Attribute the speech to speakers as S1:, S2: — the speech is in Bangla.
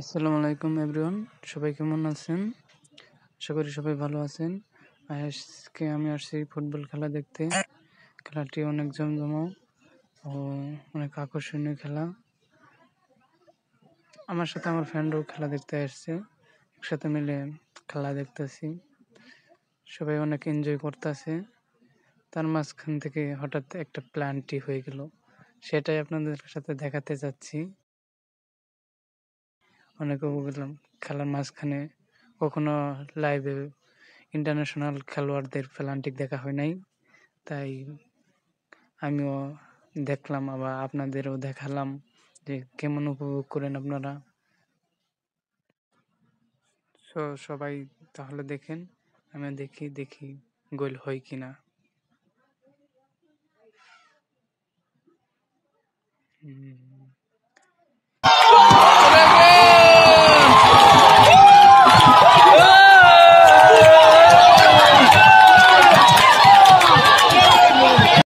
S1: আসসালামু আলাইকুম এভরিওয়ান, সবাই কেমন আছেন? আশা করি সবাই ভালো আছেন। আজকে আমি আসছি ফুটবল খেলা দেখতে। খেলাটি অনেক জমজমাট ও অনেক আকর্ষণীয় খেলা। আমার সাথে আমার ফ্রেন্ডও খেলা দেখতে আসছে। একসাথে মিলে খেলা দেখতেছি। সবাই অনেক এনজয় করতেছে। তার মাঝখান থেকে হঠাৎ একটা প্ল্যানটি হয়ে গেল, সেটাই আপনাদের সাথে দেখাতে যাচ্ছি। অনেক গেলাম খেলার মাঝখানে, কখনো লাইভে ইন্টারন্যাশনাল খেলোয়াড়দের প্ল্যান্টিক দেখা হয় নাই, তাই আমিও দেখলাম, আবার আপনাদেরও দেখালাম যে কেমন উপভোগ করেন আপনারা। সবাই তাহলে দেখেন, আমি দেখি গোল হয় কিনা।